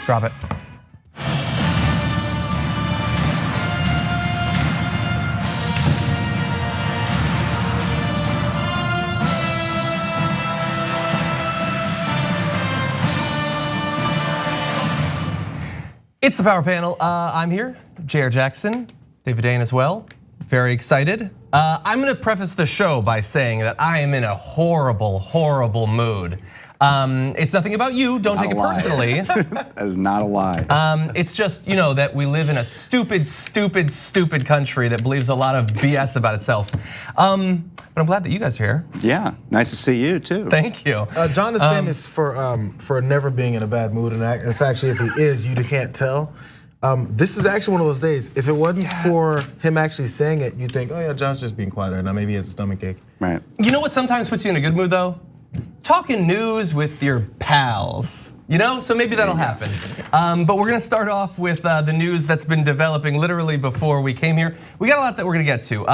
Drop it. It's the Power Panel. I'm here, Jayar Jackson, David Dayen as well. Very excited. I'm gonna preface the show by saying that I am in a horrible, horrible mood. It's nothing about you, don't take it personally. That is not a lie. It's just, that we live in a stupid, stupid, stupid country that believes a lot of BS about itself. But I'm glad that you guys are here. Yeah, nice to see you too. Thank you. John is famous for never being in a bad mood, and in fact, if he is, you can't tell. This is actually one of those days. If it wasn't for him actually saying it, you'd think, oh yeah, John's just being quiet right now. Maybe he has a stomach ache. Right. You know what sometimes puts you in a good mood though? Talking news with your pals. So maybe that'll happen. But we're gonna start off with the news that's been developing literally before we came here. We got a lot that we're gonna get to.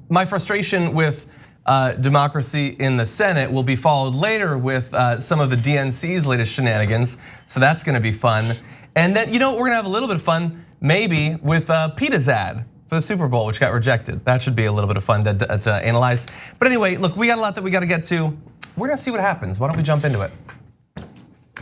My frustration with democracy in the Senate will be followed later with some of the DNC's latest shenanigans. So that's gonna be fun. And then, we're gonna have a little bit of fun, maybe, with PETA's ad for the Super Bowl, which got rejected. That should be a little bit of fun to analyze. But anyway, look, we got a lot that we gotta get to. We're gonna see what happens. Why don't we jump into it?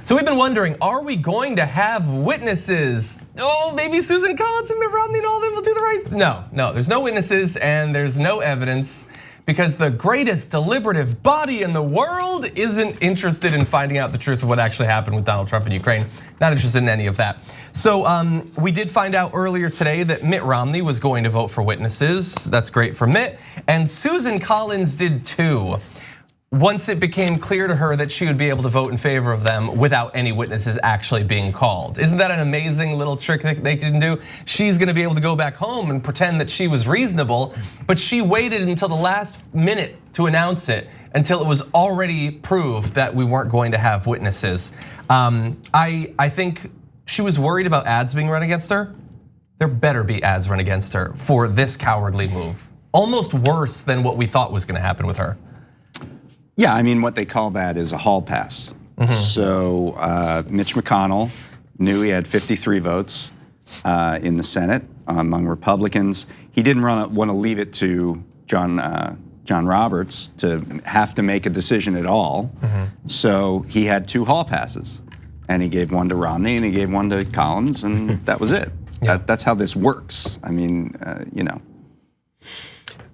So we've been wondering, are we going to have witnesses? Oh, maybe Susan Collins and Mitt Romney and all of them will do the right thing. No, there's no witnesses and there's no evidence because the greatest deliberative body in the world isn't interested in finding out the truth of what actually happened with Donald Trump in Ukraine. Not interested in any of that. So we did find out earlier today that Mitt Romney was going to vote for witnesses. That's great for Mitt. And Susan Collins did too. Once it became clear to her that she would be able to vote in favor of them without any witnesses actually being called. Isn't that an amazing little trick that they didn't do? She's gonna be able to go back home and pretend that she was reasonable, but she waited until the last minute to announce it, until it was already proved that we weren't going to have witnesses. I think she was worried about ads being run against her. There better be ads run against her for this cowardly move. Almost worse than what we thought was gonna happen with her. Yeah, I mean, what they call that is a hall pass. So Mitch McConnell knew he had 53 votes in the Senate among Republicans. He didn't want to leave it to John Roberts to have to make a decision at all. So he had 2 hall passes, and he gave one to Romney and he gave one to Collins, and that was it. Yeah. That's how this works. I mean,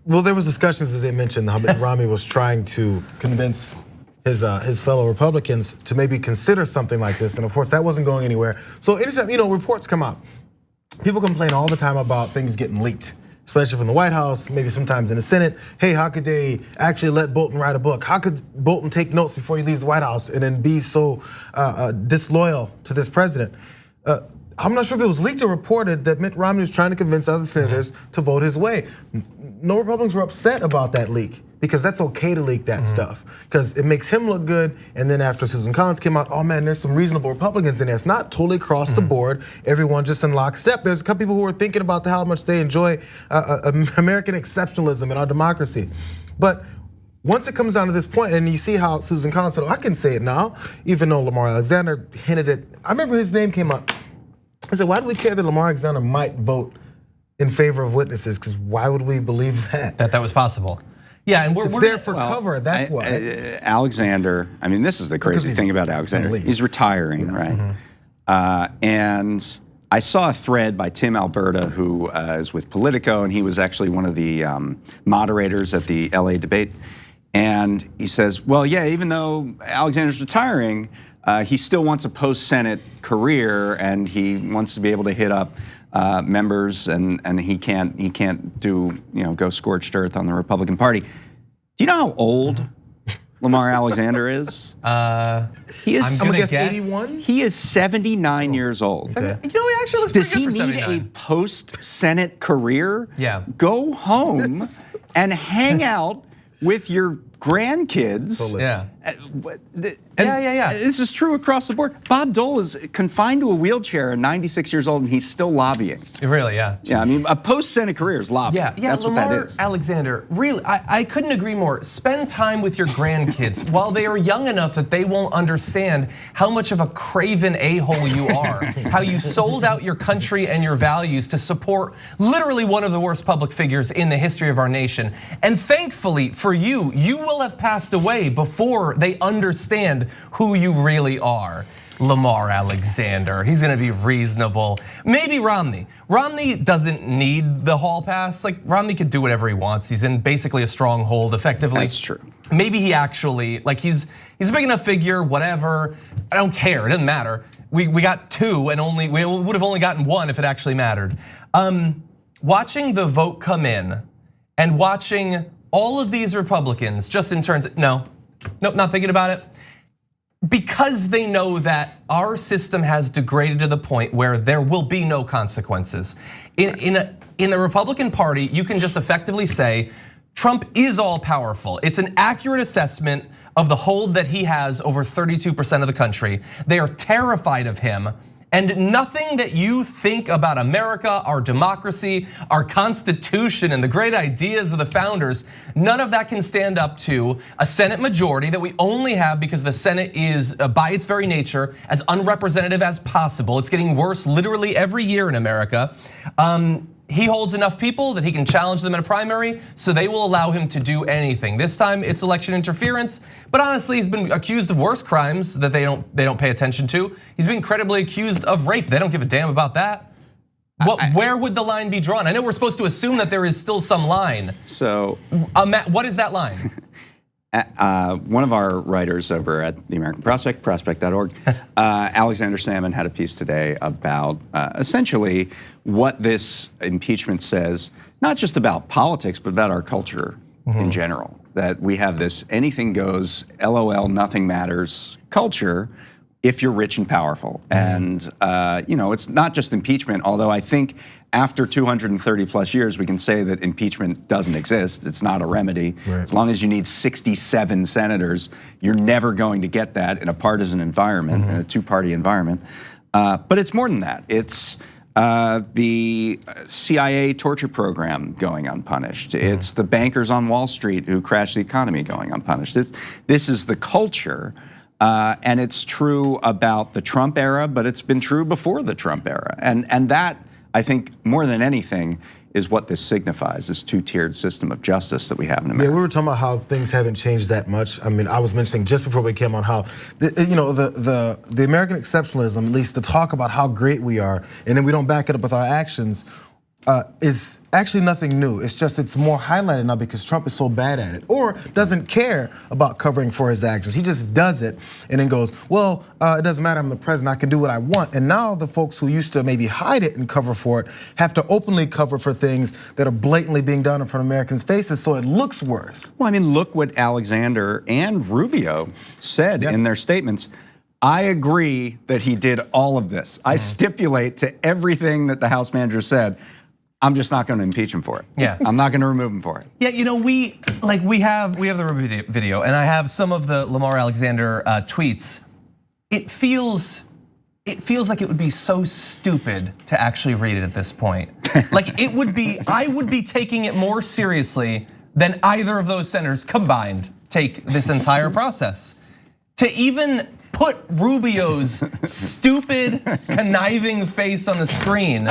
Well, there was discussions, as they mentioned, how Romney was trying to convince his fellow Republicans to maybe consider something like this, and of course that wasn't going anywhere. So anytime reports come out, people complain all the time about things getting leaked, especially from the White House, maybe sometimes in the Senate. Hey, how could they actually let Bolton write a book? How could Bolton take notes before he leaves the White House and then be so disloyal to this president? I'm not sure if it was leaked or reported that Mitt Romney was trying to convince other senators to vote his way. No Republicans were upset about that leak because that's okay to leak that stuff because it makes him look good. And then after Susan Collins came out, oh man, there's some reasonable Republicans in there. It's not totally across the board, everyone just in lockstep. There's a couple people who are thinking about how much they enjoy American exceptionalism and our democracy. But once it comes down to this point, and you see how Susan Collins said, oh, I can say it now, even though Lamar Alexander hinted it. I remember his name came up. I said, why do we care that Lamar Alexander might vote in favor of witnesses? Because why would we believe that? That was possible. Yeah, and it's there for cover, that's why. Alexander, I mean, this is the crazy thing about Alexander. He's retiring, right? And I saw a thread by Tim Alberta, who is with Politico, and he was actually one of the moderators at the LA debate. And he says, well, yeah, even though Alexander's retiring, he still wants a post-Senate career, and he wants to be able to hit up members, and he can't do go scorched earth on the Republican Party. Do you know how old Lamar Alexander is? He is. I'm gonna guess 81. He is 79 years old. He actually looks Does pretty good he for need 79. a post-Senate career? Yeah. Go home and hang out with your grandkids. Totally. Yeah. And Yeah. This is true across the board. Bob Dole is confined to a wheelchair, 96 years old, and he's still lobbying. Really, yeah. Yeah, I mean, a post-Senate career is lobbying. Yeah, That's Lamar what that is. Alexander, really, I couldn't agree more. Spend time with your grandkids while they are young enough that they won't understand how much of a craven a-hole you are, how you sold out your country and your values to support literally one of the worst public figures in the history of our nation. And thankfully for you, you will have passed away before they understand who you really are. Lamar Alexander, he's gonna be reasonable. Maybe Romney. Romney doesn't need the hall pass. Like Romney could do whatever he wants. He's in basically a stronghold effectively. That's true. Maybe he actually, like he's a big enough figure, whatever. I don't care, it doesn't matter. We got 2 and we would have only gotten 1 if it actually mattered. Watching the vote come in and watching all of these Republicans just in terms, nope, not thinking about it. Because they know that our system has degraded to the point where there will be no consequences. In the Republican Party, you can just effectively say, Trump is all powerful. It's an accurate assessment of the hold that he has over 32% of the country. They are terrified of him. And nothing that you think about America, our democracy, our Constitution, and the great ideas of the founders, none of that can stand up to a Senate majority that we only have because the Senate is, by its very nature, as unrepresentative as possible. It's getting worse literally every year in America. He holds enough people that he can challenge them in a primary, so they will allow him to do anything. This time it's election interference, but honestly, he's been accused of worse crimes that they don't pay attention to. He's been credibly accused of rape. They don't give a damn about that. Where would the line be drawn? I know we're supposed to assume that there is still some line. So, what is that line? One of our writers over at the American Prospect, prospect.org, Alexander Salmon had a piece today about essentially what this impeachment says, not just about politics, but about our culture in general. That we have this anything goes, LOL, nothing matters culture if you're rich and powerful. And it's not just impeachment, although I think after 230 plus years, we can say that impeachment doesn't exist. It's not a remedy. Right. As long as you need 67 senators, you're never going to get that in a partisan environment, in a two-party environment. But it's more than that. It's the CIA torture program going unpunished. It's the bankers on Wall Street who crashed the economy going unpunished. This is the culture. And it's true about the Trump era, but it's been true before the Trump era. And that, I think, more than anything, is what this signifies, this two-tiered system of justice that we have in America. Yeah, we were talking about how things haven't changed that much. I mean, I was mentioning just before we came on how, the American exceptionalism, at least the talk about how great we are, and then we don't back it up with our actions, is actually nothing new. It's just it's more highlighted now because Trump is so bad at it, or doesn't care about covering for his actions. He just does it and then goes, well, it doesn't matter, I'm the president, I can do what I want. And now the folks who used to maybe hide it and cover for it have to openly cover for things that are blatantly being done in front of Americans' faces, so it looks worse. Well, I mean, look what Alexander and Rubio said in their statements. I agree that he did all of this. I stipulate to everything that the House manager said. I'm just not going to impeach him for it. Yeah, I'm not going to remove him for it. Yeah, we have the video, and I have some of the Lamar Alexander tweets. It feels like it would be so stupid to actually read it at this point. Like it would be, I would be taking it more seriously than either of those senators combined take this entire process. To even put Rubio's stupid, conniving face on the screen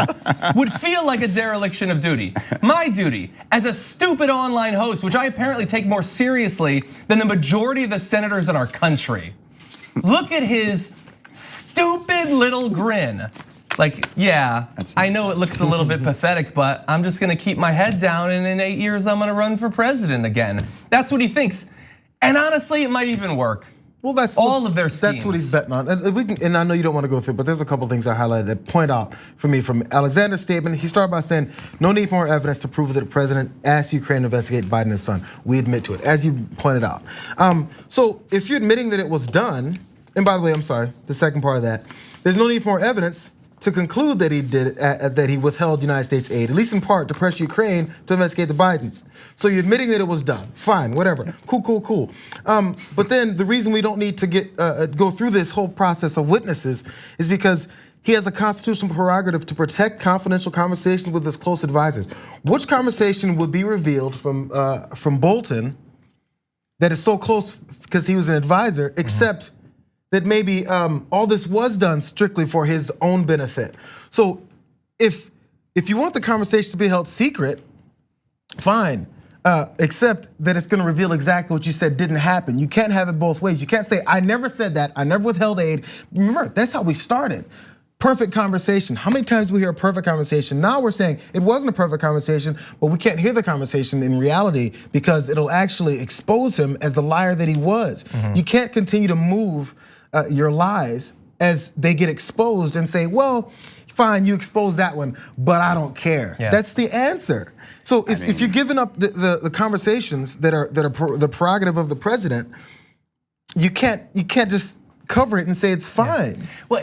would feel like a dereliction of duty. My duty as a stupid online host, which I apparently take more seriously than the majority of the senators in our country. Look at his stupid little grin. Like, yeah, I know it looks a little bit pathetic, but I'm just gonna keep my head down and in 8 years I'm gonna run for president again. That's what he thinks. And honestly, it might even work. Well, that's all of their schemes. That's what he's betting on. And I know you don't want to go through, but there's a couple things I highlighted that point out for me from Alexander's statement. He started by saying, no need for more evidence to prove that the president asked Ukraine to investigate Biden and his son. We admit to it, as you pointed out. So if you're admitting that it was done, and by the way, I'm sorry, the second part of that, there's no need for more evidence. to conclude that he did that he withheld United States aid, at least in part, to pressure Ukraine to investigate the Bidens. So you're admitting that it was done. Fine, whatever. Cool. But then the reason we don't need to go through this whole process of witnesses is because he has a constitutional prerogative to protect confidential conversations with his close advisors. Which conversation would be revealed from Bolton that is so close because he was an advisor, except that maybe all this was done strictly for his own benefit? So if you want the conversation to be held secret, fine. Except that it's going to reveal exactly what you said didn't happen. You can't have it both ways. You can't say, I never said that, I never withheld aid. Remember, that's how we started. Perfect conversation. How many times do we hear a perfect conversation? Now we're saying it wasn't a perfect conversation, but we can't hear the conversation in reality because it'll actually expose him as the liar that he was. You can't continue to move your lies as they get exposed and say, well, fine, you exposed that one, but I don't care. Yeah. That's the answer. So if you're giving up the conversations that are the prerogative of the president, you can't just cover it and say it's fine. Yeah. Well,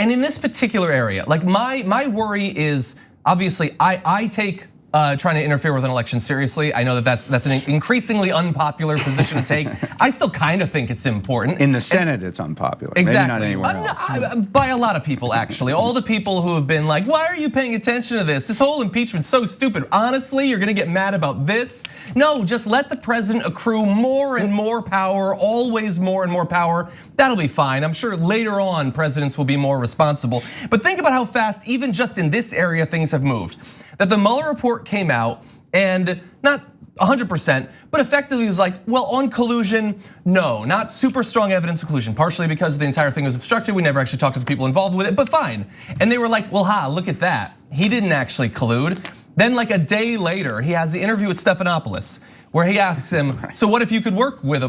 and in this particular area, like my worry is obviously I take trying to interfere with an election seriously. I know that's an increasingly unpopular position to take. I still kind of think it's important. In the Senate, it's unpopular. Exactly. Maybe not anywhere else. By a lot of people, actually. All the people who have been like, why are you paying attention to this? This whole impeachment's so stupid. Honestly, you're gonna get mad about this? No, just let the president accrue more and more power, always more and more power. That'll be fine. I'm sure later on presidents will be more responsible. But think about how fast, even just in this area, things have moved. That the Mueller report came out and not 100%, but effectively was like, well, on collusion, no, not super strong evidence of collusion, partially because the entire thing was obstructed. We never actually talked to the people involved with it, but fine. And they were like, well, look at that. He didn't actually collude. Then like a day later, he has the interview with Stephanopoulos, where he asks him, so what if you could work with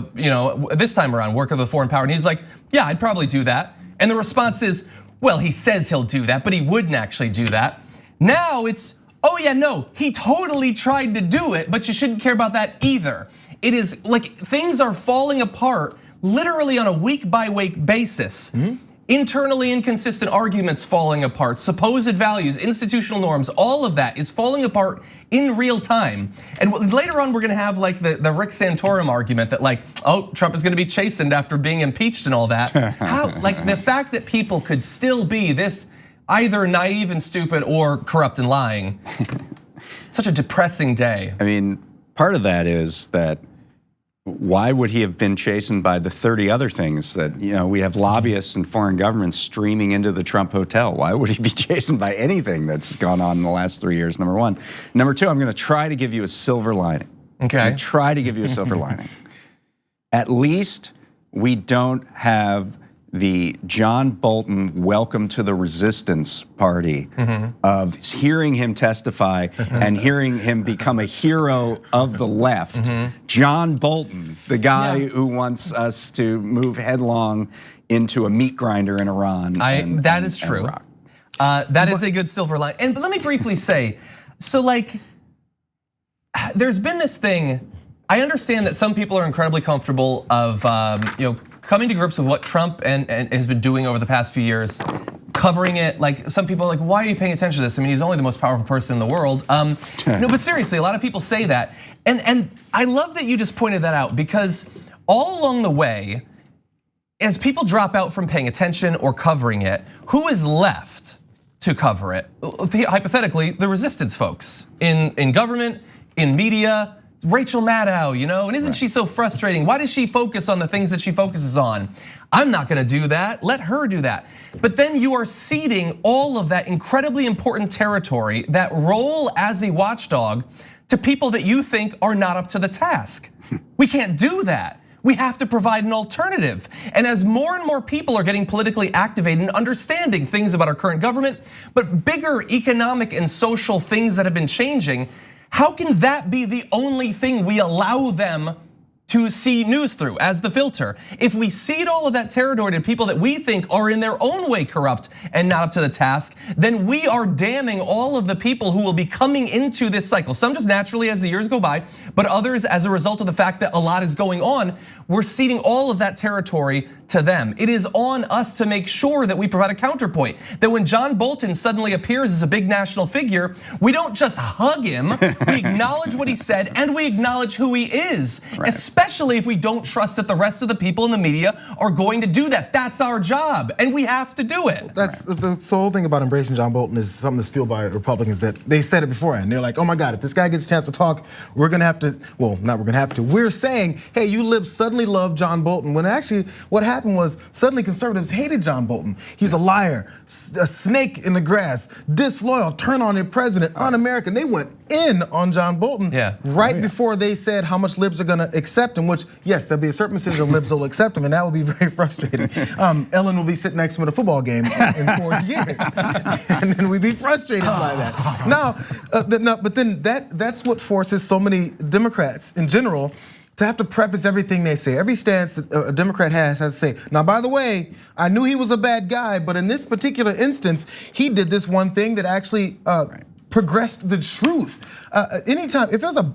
this time around, work with a foreign power? And he's like, yeah, I'd probably do that. And the response is, well, he says he'll do that, but he wouldn't actually do that. Now it's, oh yeah, no, he totally tried to do it, but you shouldn't care about that either. It is like things are falling apart literally on a week by week basis. Internally inconsistent arguments falling apart, supposed values, institutional norms, all of that is falling apart in real time. And later on, we're gonna have like the Rick Santorum argument that like, oh, Trump is gonna be chastened after being impeached and all that. How, like the fact that people could still be this either naive and stupid or corrupt and lying. Such a depressing day. I mean, part of that is that why would he have been chastened by the 30 other things that, we have lobbyists and foreign governments streaming into the Trump hotel? Why would he be chastened by anything that's gone on in the last 3 years, number one? Number two, I'm gonna try to give you a silver lining. Okay. Try to give you a silver lining. At least we don't have the John Bolton welcome to the resistance party of hearing him testify and hearing him become a hero of the left. John Bolton, the guy who wants us to move headlong into a meat grinder in Iran. That is true. That is a good silver line. And let me briefly say, so like, there's been this thing. I understand that some people are incredibly comfortable of coming to grips with what Trump and has been doing over the past few years, covering it. Like some people are like, why are you paying attention to this? I mean, he's only the most powerful person in the world. No, but seriously, a lot of people say that. And I love that you just pointed that out because all along the way, as people drop out from paying attention or covering it, who is left to cover it? Hypothetically, the resistance folks in government, in media, Rachel Maddow, and isn't she so frustrating? Why does she focus on the things that she focuses on? I'm not gonna do that, let her do that. But then you are ceding all of that incredibly important territory, that role as a watchdog, to people that you think are not up to the task. We can't do that. We have to provide an alternative. And as more and more people are getting politically activated and understanding things about our current government, but bigger economic and social things that have been changing, how can that be the only thing we allow them to see news through as the filter? If we cede all of that territory to people that we think are in their own way corrupt and not up to the task, then we are damning all of the people who will be coming into this cycle. Some just naturally as the years go by, but others as a result of the fact that a lot is going on. We're ceding all of that territory to them. It is on us to make sure that we provide a counterpoint. That when John Bolton suddenly appears as a big national figure, we don't just hug him, we acknowledge what he said and we acknowledge who he is. Right. Especially if we don't trust that the rest of the people in the media are going to do that. That's our job and we have to do it. That's the whole thing about embracing John Bolton is something that's fueled by Republicans that they said it beforehand. They're like, oh my God, if this guy gets a chance to talk, we're gonna have to, well, not we're gonna have to, we're saying, hey, you libs suddenly love John Bolton, when actually what happened was suddenly conservatives hated John Bolton. He's a liar, a snake in the grass, disloyal, turn on your president, un-American. They went in on John Bolton right before they said how much libs are gonna accept him, which, yes, there'll be a certain percentage of libs will accept him, and that will be very frustrating. Ellen will be sitting next to him at a football game in 4 years, and then we'd be frustrated by that. Now, but then that's what forces so many Democrats in general to have to preface everything they say. Every stance that a Democrat has to say, now by the way, I knew he was a bad guy, but in this particular instance, he did this one thing that actually progressed the truth. Anytime, if there's a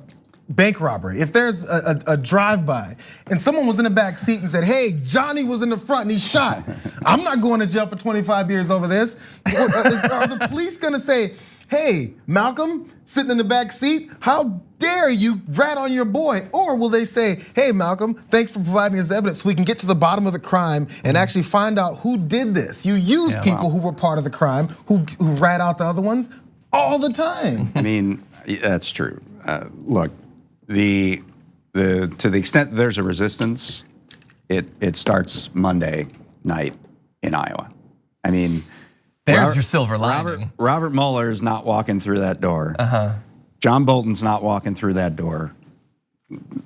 bank robbery, if there's a drive-by and someone was in the back seat and said, hey, Johnny was in the front and he shot, I'm not going to jail for 25 years over this. Are the police gonna say, hey, Malcolm, sitting in the back seat, how dare you rat on your boy? Or will they say, hey, Malcolm, thanks for providing this evidence so we can get to the bottom of the crime and actually find out who did this? You use people who were part of the crime, who rat out the other ones all the time. I mean, that's true. Look, to the extent there's a resistance, it starts Monday night in Iowa. I mean, there's your silver lining. Robert Mueller is not walking through that door. John Bolton's not walking through that door.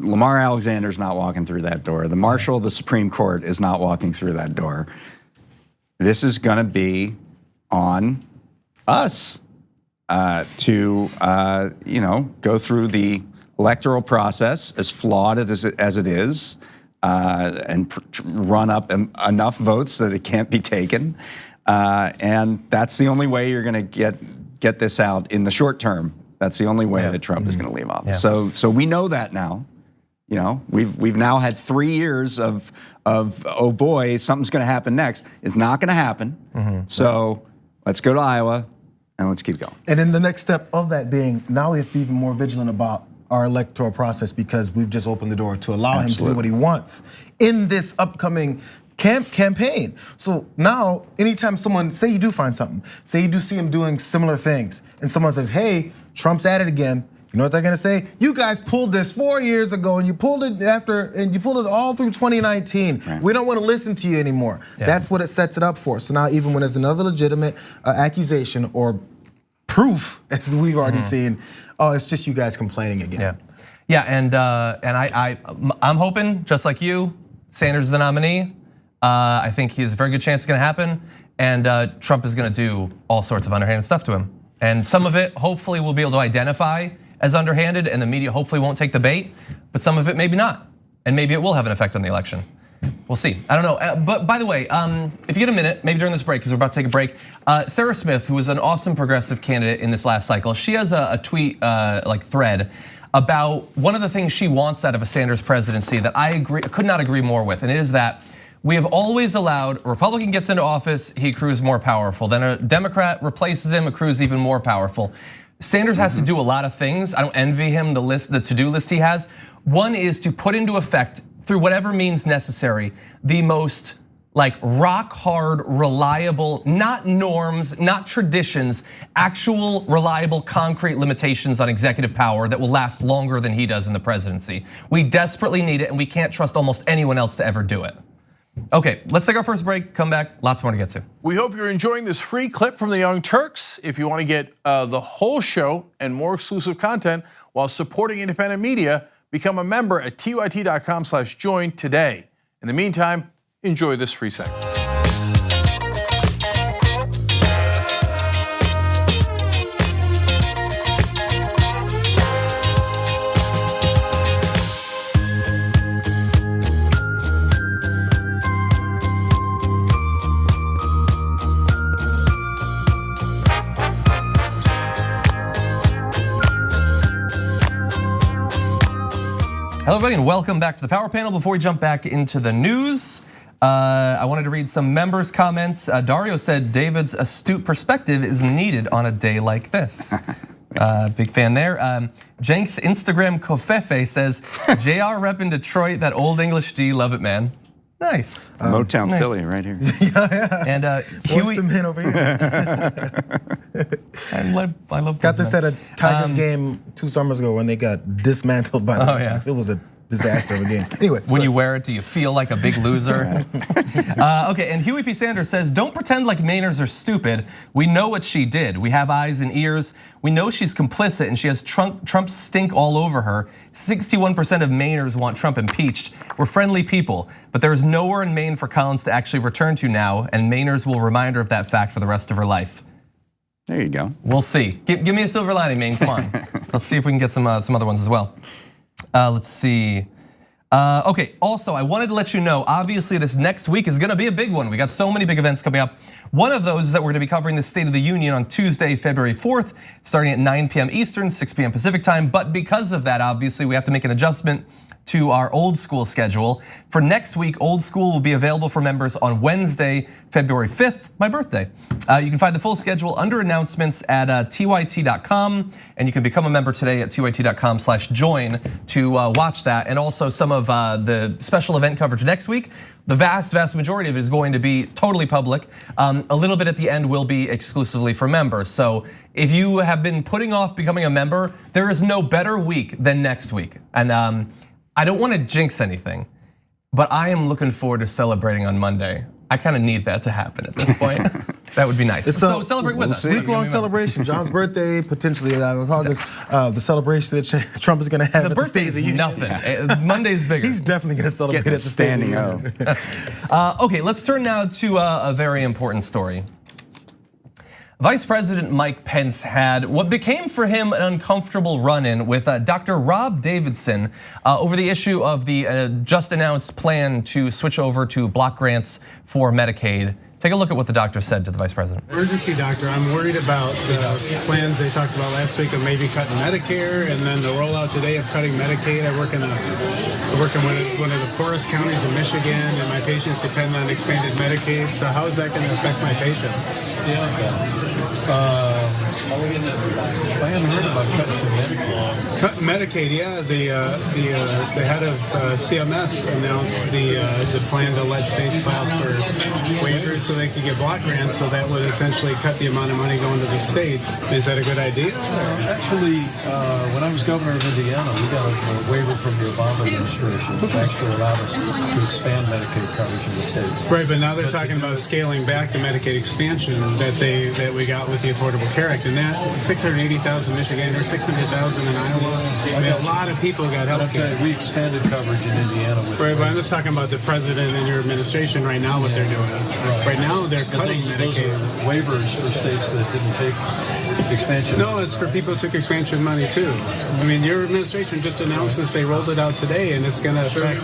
Lamar Alexander's not walking through that door. The Marshal of the Supreme Court is not walking through that door. This is gonna be on us to go through the electoral process, as flawed as it is, and run up enough votes that it can't be taken. And that's the only way you're gonna get this out in the short term. That's the only way that Trump is gonna leave office. So we know that now. You know, we've now had 3 years of oh boy, something's gonna happen next. It's not gonna happen. So let's go to Iowa and let's keep going. And then the next step of that being, now we have to be even more vigilant about our electoral process because we've just opened the door to allow him to do what he wants in this upcoming campaign. So now, anytime someone, say you do find something, say you do see him doing similar things, and someone says, hey, Trump's at it again, you know what they're gonna say? You guys pulled this 4 years ago and you pulled it all through 2019. Right. We don't wanna listen to you anymore. That's what it sets it up for. So now even when there's another legitimate accusation or proof, as we've already seen, oh, it's just you guys complaining again. And I'm hoping, just like you, Sanders is the nominee. I think he has a very good chance it's gonna happen. And Trump is gonna do all sorts of underhanded stuff to him. And some of it, hopefully, we'll be able to identify as underhanded and the media hopefully won't take the bait, but some of it maybe not. And maybe it will have an effect on the election. We'll see, I don't know. But by the way, if you get a minute, maybe during this break, because we're about to take a break, Sarah Smith, who was an awesome progressive candidate in this last cycle, she has a tweet thread about one of the things she wants out of a Sanders presidency that I could not agree more with, and it is that we have always allowed a Republican gets into office, he accrues more powerful. Then a Democrat replaces him, accrues even more powerful. Sanders has to do a lot of things. I don't envy him the to-do list he has. One is to put into effect, through whatever means necessary, the most rock hard, reliable, not norms, not traditions, actual reliable, concrete limitations on executive power that will last longer than he does in the presidency. We desperately need it and we can't trust almost anyone else to ever do it. Okay, let's take our first break, come back, lots more to get to. We hope you're enjoying this free clip from the Young Turks. If you want to get the whole show and more exclusive content while supporting independent media, become a member at tyt.com/join today. In the meantime, enjoy this free segment. Hello everybody and welcome back to the Power Panel. Before we jump back into the news, I wanted to read some members' comments. Dario said David's astute perspective is needed on a day like this. Big fan there. Jenks Instagram Kofefe says, Jayar rep in Detroit, that old English D, love it, man. Nice. Motown nice. Philly right here. And Huey, the man over here. I love Got this at a Tigers game 2 summers ago when they got dismantled by the Red Sox. It was a disaster of a game. Anyway, when you wear it, do you feel like a big loser? Okay, and Huey P. Sanders says, don't pretend like Mainers are stupid. We know what she did. We have eyes and ears. We know she's complicit and she has Trump stink all over her. 61% of Mainers want Trump impeached. We're friendly people, but there is nowhere in Maine for Collins to actually return to now, and Mainers will remind her of that fact for the rest of her life. There you go. We'll see. Give me a silver lining, Maine, come on. Let's see if we can get some other ones as well. Let's see. Okay, also I wanted to let you know, obviously this next week is gonna be a big one. We got so many big events coming up. One of those is that we're gonna be covering the State of the Union on Tuesday, February 4th, starting at 9 p.m. Eastern, 6 p.m. Pacific time. But because of that, obviously we have to make an adjustment to our old school schedule. For next week, old school will be available for members on Wednesday, February 5th, my birthday. You can find the full schedule under announcements at TYT.com, and you can become a member today at TYT.com/join to watch that. And also some of the special event coverage next week. The vast majority of it is going to be totally public. A little bit at the end will be exclusively for members. So if you have been putting off becoming a member, there is no better week than next week. And I don't want to jinx anything, but I am looking forward to celebrating on Monday. I kind of need that to happen at this point. That would be nice. So celebrate with us. Week-long celebration. John's birthday, potentially August. The celebration that Trump is going to have. The birthday is nothing. Monday's bigger. He's definitely going to celebrate at the standing up. Okay, let's turn now to a very important story. Vice President Mike Pence had what became for him an uncomfortable run-in with Dr. Rob Davidson over the issue of the just announced plan to switch over to block grants for Medicaid. Take a look at what the doctor said to the vice president. Emergency doctor, I'm worried about the plans they talked about last week of maybe cutting Medicare and then the rollout today of cutting Medicaid. I work in one of the poorest counties in Michigan, and my patients depend on expanded Medicaid. So how is that going to affect my patients? I haven't heard about cutting some Medicaid. Cut Medicaid, yeah. The head of CMS announced the plan to let states file for waivers so they could get block grants. So that would essentially cut the amount of money going to the states. Is that a good idea? Actually, when I was governor of Indiana, we got a waiver from the Obama administration that actually allowed us to expand Medicaid coverage in the states. Right, but now they're talking about scaling back the Medicaid expansion that we got with the Affordable Care Act, and that 680,000 Michiganders, 600,000 in Iowa. I mean, a lot of people got health care. We expanded coverage in Indiana. Right, but I'm just talking about the president and your administration right now, what they're doing. Right now, they're cutting Medicaid. Those are waivers for states that didn't take expansion. No, it's for people who took expansion money too. I mean, your administration just announced this, they rolled it out today, and it's gonna affect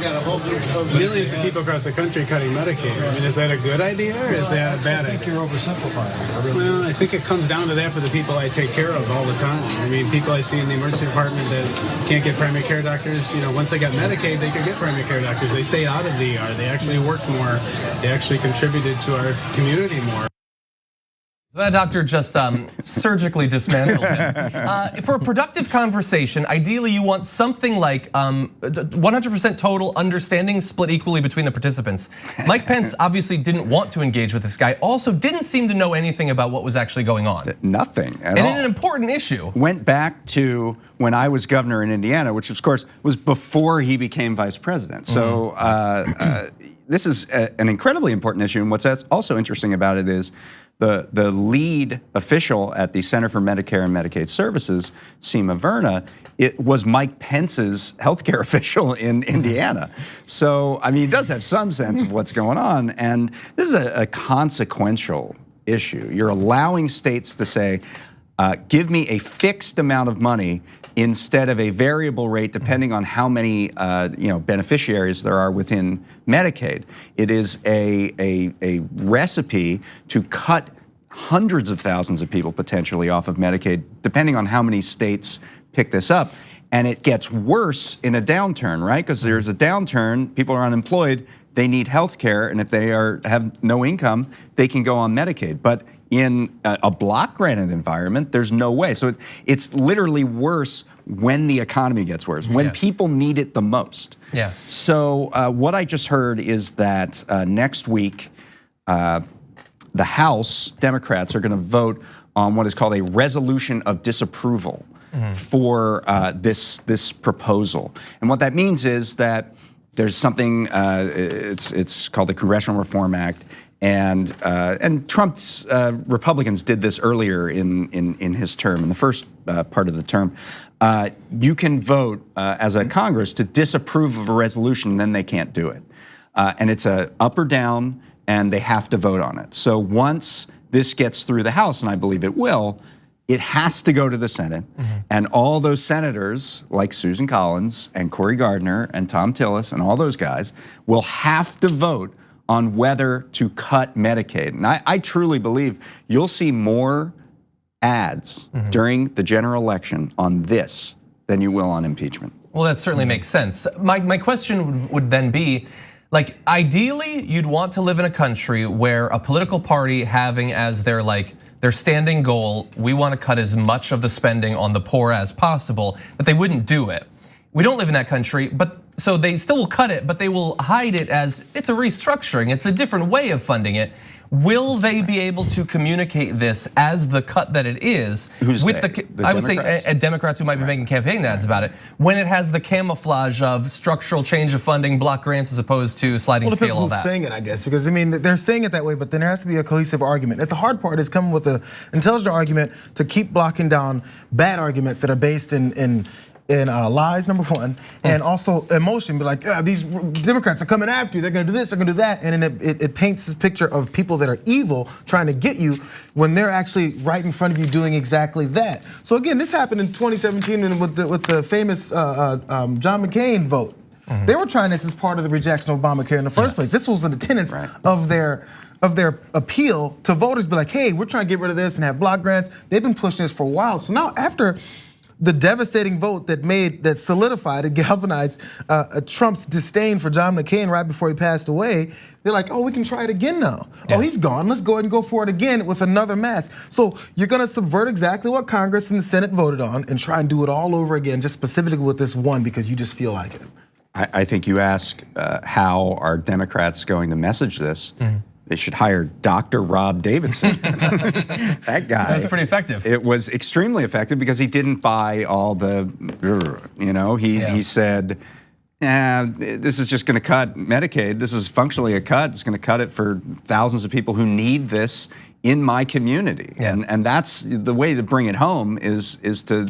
millions of people across the country cutting Medicaid. I mean, is that a good idea or is that a bad idea? I think you're oversimplifying. Well, I think it comes down to that for the people I take care of all the time. I mean, people I see in the emergency department that can't get primary care doctors, once they got Medicaid, they could get primary care doctors. They stayed out of the ER. They actually worked more. They actually contributed to our community more. That doctor just surgically dismantled him. For a productive conversation, ideally you want something like 100% total understanding split equally between the participants. Mike Pence obviously didn't want to engage with this guy, also didn't seem to know anything about what was actually going on. Nothing at all. And in an important issue. Went back to when I was governor in Indiana, which of course was before he became vice president. So this is an incredibly important issue, and what's also interesting about it is the lead official at the Center for Medicare and Medicaid Services, Seema Verna, it was Mike Pence's healthcare official in Indiana. So, I mean, he does have some sense of what's going on, and this is a consequential issue. You're allowing states to say, give me a fixed amount of money instead of a variable rate depending on how many beneficiaries there are within Medicaid. It is a recipe to cut hundreds of thousands of people potentially off of Medicaid, depending on how many states pick this up. And it gets worse in a downturn, right? Because there's a downturn, people are unemployed, they need health care, and if they have no income, they can go on Medicaid. But in a block-granted environment, there's no way. So it's literally worse when the economy gets worse, when people need it the most. Yeah. So what I just heard is that next week, the House Democrats are going to vote on what is called a resolution of disapproval for this proposal. And what that means is that there's something, it's called the Congressional Reform Act, and Trump's Republicans did this earlier in his term, in the first part of the term. You can vote as a Congress to disapprove of a resolution, and then they can't do it. And it's a up or down, and they have to vote on it. So once this gets through the House, and I believe it will, it has to go to the Senate, and all those senators like Susan Collins and Cory Gardner and Tom Tillis and all those guys will have to vote on whether to cut Medicaid. And I truly believe you'll see more ads during the general election on this than you will on impeachment. Well, that certainly makes sense. My question would then be, like, ideally, you'd want to live in a country where a political party having as their standing goal, we want to cut as much of the spending on the poor as possible, that they wouldn't do it. We don't live in that country, but so they still will cut it, but they will hide it as it's a restructuring. It's a different way of funding it. Will they be able to communicate this as the cut that it is with the I would say Democrats who might be making campaign ads about it, when it has the camouflage of structural change of funding, block grants, as opposed to sliding scale, all that? Who's saying it, I guess, because I mean they're saying it that way, but then there has to be a cohesive argument. And the hard part is coming with an intelligent argument to keep blocking down bad arguments that are based in lies, number one, and also emotion. Be like, these Democrats are coming after you. They're going to do this. They're going to do that, and then it paints this picture of people that are evil trying to get you when they're actually right in front of you doing exactly that. So again, this happened in 2017 and with the famous John McCain vote. They were trying this as part of the rejection of Obamacare in the first place. This was in the tenets of their appeal to voters. Be like, hey, we're trying to get rid of this and have block grants. They've been pushing this for a while. So now after the devastating vote that solidified and galvanized Trump's disdain for John McCain right before he passed away, they're like, oh, we can try it again now. Oh, he's gone. Let's go ahead and go for it again with another mask. So you're gonna subvert exactly what Congress and the Senate voted on and try and do it all over again, just specifically with this one because you just feel like it. I think you ask how are Democrats going to message this? They should hire Dr. Rob Davidson. That guy. That's pretty effective. It was extremely effective because he didn't buy all the, he said, this is just going to cut Medicaid. This is functionally a cut. It's going to cut it for thousands of people who need this in my community. And that's the way to bring it home is to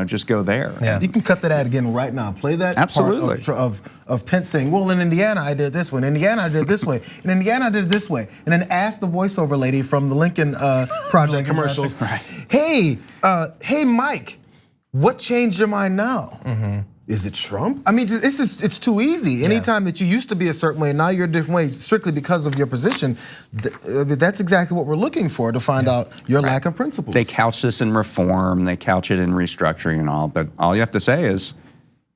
just go there. You can cut that ad again right now. Play that absolutely part of Pence saying, well, in Indiana I did this way, in Indiana I did this way, in Indiana I did it this way, and then ask the voiceover lady from the Lincoln Project commercials, hey Mike, what changed your mind now? Is it Trump? I mean, it's too easy. Anytime that you used to be a certain way, and now you're a different way, strictly because of your position, that's exactly what we're looking for to find out your lack of principles. They couch this in reform, they couch it in restructuring and all, but all you have to say is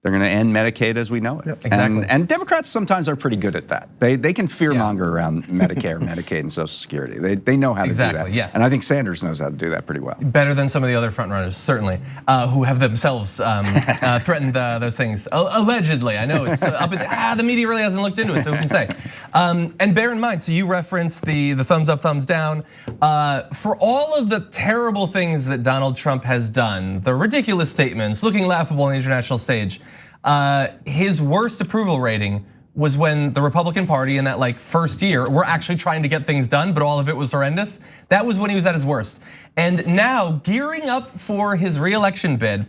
they're going to end Medicaid as we know it. Exactly. And Democrats sometimes are pretty good at that. They can fearmonger around Medicare, Medicaid, and Social Security. They know how to do that. Yes. And I think Sanders knows how to do that pretty well. Better than some of the other frontrunners, certainly, who have themselves threatened those things. Allegedly, I know it's up in the media really hasn't looked into it, so who can say? And bear in mind, so you referenced the thumbs up, thumbs down. For all of the terrible things that Donald Trump has done, the ridiculous statements, looking laughable on the international stage, his worst approval rating was when the Republican Party in that first year were actually trying to get things done, but all of it was horrendous. That was when he was at his worst. And now, gearing up for his re-election bid,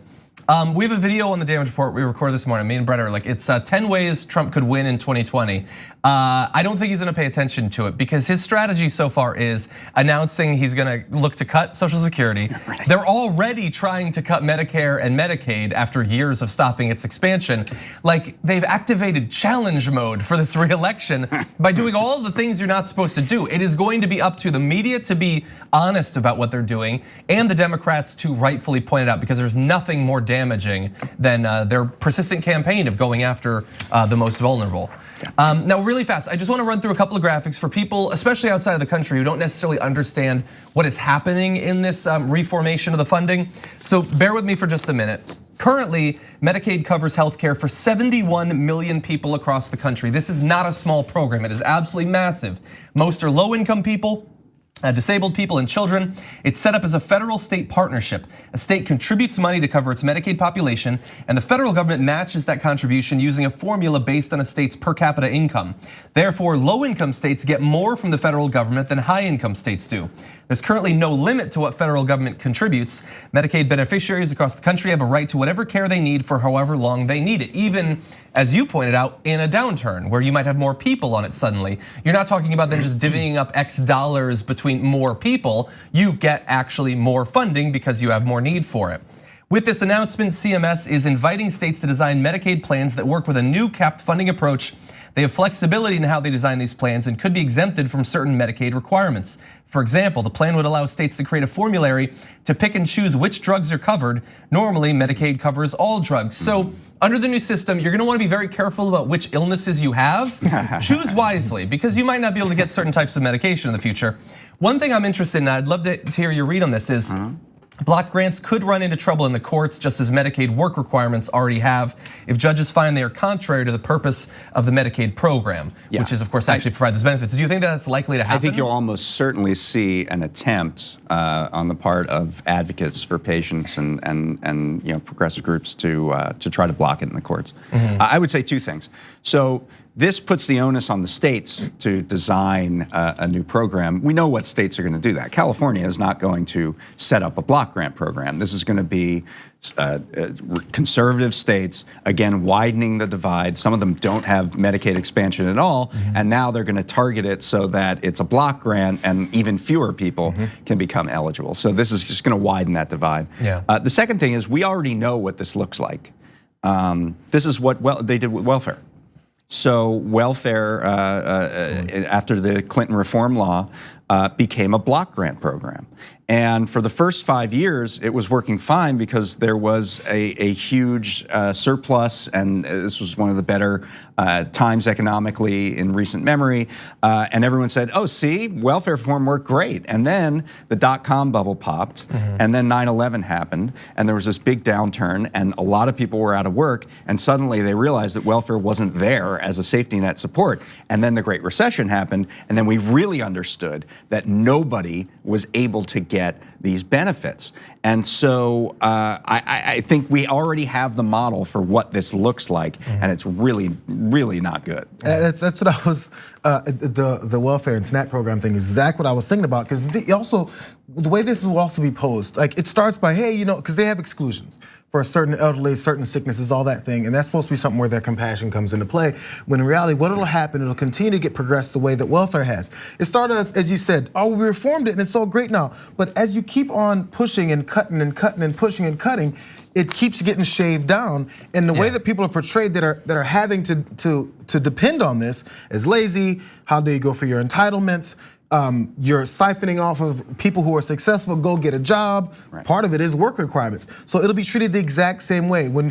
we have a video on the Dayen Report we recorded this morning. Me and Brett are like, it's 10 ways Trump could win in 2020. I don't think he's gonna pay attention to it because his strategy so far is announcing he's gonna look to cut Social Security. They're already trying to cut Medicare and Medicaid after years of stopping its expansion. Like, they've activated challenge mode for this re-election by doing all of the things you're not supposed to do. It is going to be up to the media to be honest about what they're doing and the Democrats to rightfully point it out because there's nothing more damaging than their persistent campaign of going after the most vulnerable. Now, really fast, I just want to run through a couple of graphics for people, especially outside of the country, who don't necessarily understand what is happening in this reformation of the funding. So bear with me for just a minute. Currently, Medicaid covers healthcare for 71 million people across the country. This is not a small program, it is absolutely massive. Most are low-income people, disabled people and children. It's set up as a federal-state partnership. A state contributes money to cover its Medicaid population, and the federal government matches that contribution using a formula based on a state's per capita income. Therefore, low-income states get more from the federal government than high-income states do. There's currently no limit to what federal government contributes. Medicaid beneficiaries across the country have a right to whatever care they need for however long they need it, even, as you pointed out, in a downturn where you might have more people on it suddenly. You're not talking about them just divvying up X dollars between more people. You get actually more funding because you have more need for it. With this announcement, CMS is inviting states to design Medicaid plans that work with a new capped funding approach. They have flexibility in how they design these plans and could be exempted from certain Medicaid requirements. For example, the plan would allow states to create a formulary to pick and choose which drugs are covered. Normally, Medicaid covers all drugs. So under the new system, you're gonna wanna be very careful about which illnesses you have. Choose wisely, because you might not be able to get certain types of medication in the future. One thing I'm interested in, I'd love to hear your read on this, is block grants could run into trouble in the courts, just as Medicaid work requirements already have, if judges find they are contrary to the purpose of the Medicaid program, which is, of course, actually provide those benefits. Do you think that's likely to happen? I think you'll almost certainly see an attempt on the part of advocates for patients and progressive groups to try to block it in the courts. I would say two things. So this puts the onus on the states to design a new program. We know what states are going to do that. California is not going to set up a block grant program. This is going to be conservative states, again, widening the divide. Some of them don't have Medicaid expansion at all, and now they're going to target it so that it's a block grant and even fewer people can become eligible. So this is just going to widen that divide. The second thing is we already know what this looks like. This is what they did with welfare. So welfare, after the Clinton reform law, became a block grant program. And for the first 5 years, it was working fine because there was a huge surplus, and this was one of the better times economically in recent memory. And everyone said, oh, see, welfare reform worked great. And then the dot-com bubble popped, and then 9/11 happened, and there was this big downturn, and a lot of people were out of work, and suddenly they realized that welfare wasn't there as a safety net support. And then the Great Recession happened, and then we really understood that nobody was able to get these benefits. And so I think we already have the model for what this looks like, and it's really, really not good. That's what I was, the welfare and SNAP program thing is exactly what I was thinking about, because also, the way this will also be posed, like it starts by, hey, because they have exclusions for a certain elderly, certain sicknesses, all that thing. And that's supposed to be something where their compassion comes into play. When in reality, what will happen, it'll continue to get progressed the way that welfare has. It started as you said, oh, we reformed it and it's so great now. But as you keep on pushing and cutting and cutting and pushing and cutting, it keeps getting shaved down. And the way that people are portrayed that are having to depend on this is lazy. How do you go for your entitlements? You're siphoning off of people who are successful, go get a job. Part of it is work requirements. So it'll be treated the exact same way. When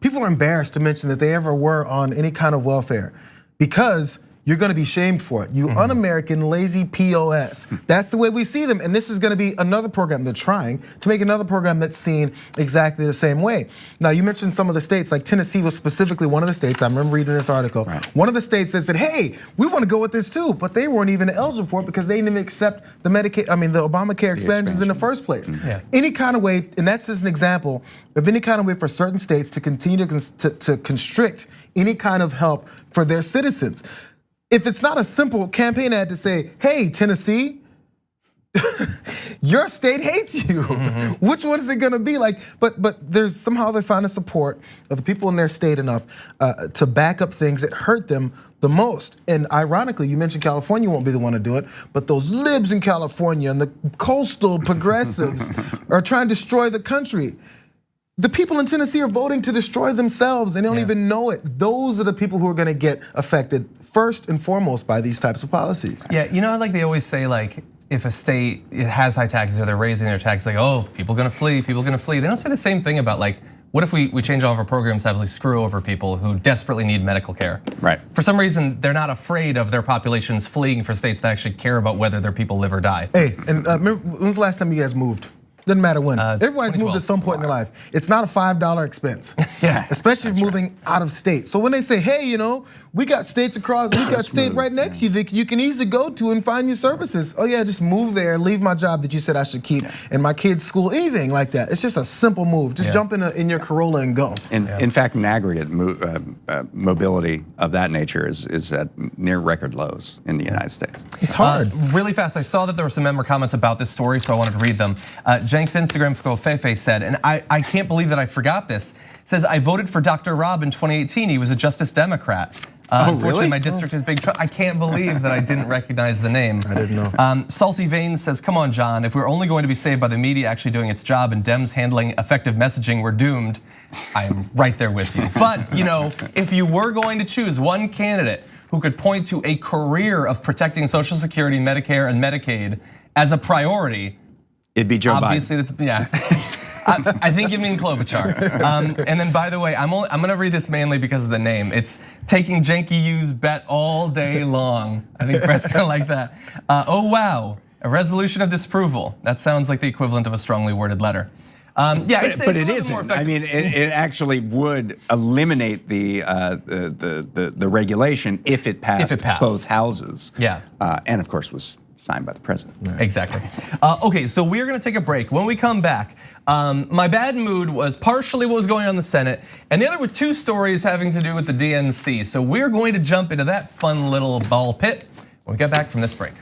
people are embarrassed to mention that they ever were on any kind of welfare, because you're gonna be shamed for it. You un-American, lazy POS. That's the way we see them. And this is gonna be another program. They're trying to make another program that's seen exactly the same way. Now, you mentioned some of the states, like Tennessee was specifically one of the states. I remember reading this article. One of the states that said, hey, we wanna go with this too, but they weren't even eligible for it because they didn't even accept the Medicaid, the Obamacare expansions in the first place. Any kind of way, and that's just an example of any kind of way for certain states to continue to constrict any kind of help for their citizens. If it's not a simple campaign ad to say, hey, Tennessee, your state hates you. Which one is it gonna be like? But there's somehow they find the support of the people in their state enough to back up things that hurt them the most. And ironically, you mentioned California won't be the one to do it, but those libs in California and the coastal progressives are trying to destroy the country. The people in Tennessee are voting to destroy themselves and they don't even know it. Those are the people who are gonna get affected first and foremost by these types of policies. Yeah, like they always say, like, if a state has high taxes or they're raising their taxes, like, oh, people gonna flee, people gonna flee. They don't say the same thing about like what if we change all of our programs to actually screw over people who desperately need medical care? Right. For some reason, they're not afraid of their populations fleeing for states that actually care about whether their people live or die. Hey, and remember, when's the last time you guys moved? Doesn't matter when. Everybody's moved at some point in their life. It's not a $5 expense. Yeah, especially moving out of state. So when they say, hey, we got states across, we got state right next to you that you can easily go to and find your services. Oh yeah, just move there, leave my job that you said I should keep, and my kids' school, anything like that. It's just a simple move. Just jump in your Corolla and go. And in fact, in aggregate, mobility of that nature is at near record lows in the United States. It's hard. Really fast, I saw that there were some member comments about this story, so I wanted to read them. Jenk's Instagram Fefe said, and I can't believe that I forgot this. Says, I voted for Dr. Rob in 2018. He was a Justice Democrat. Unfortunately, really? my district is big trouble. I can't believe that I didn't recognize the name. I didn't know. Salty Veins says, come on, John. If we're only going to be saved by the media actually doing its job and Dems handling effective messaging, we're doomed. I am right there with you. But if you were going to choose one candidate who could point to a career of protecting Social Security, Medicare, and Medicaid as a priority, it'd be Joe obviously, Biden. I think you mean Klobuchar. And then, by the way, I'm gonna read this mainly because of the name. It's taking Janky U's bet all day long. I think Brett's gonna like that. Oh wow, a resolution of disapproval. That sounds like the equivalent of a strongly worded letter. Yeah, but it isn't. I mean, it actually would eliminate the regulation if it passed both houses. Yeah, and of course was signed by the president. Exactly. Okay, so we're gonna take a break. When we come back, my bad mood was partially what was going on in the Senate, and the other were two stories having to do with the DNC. So we're going to jump into that fun little ball pit when we get back from this break.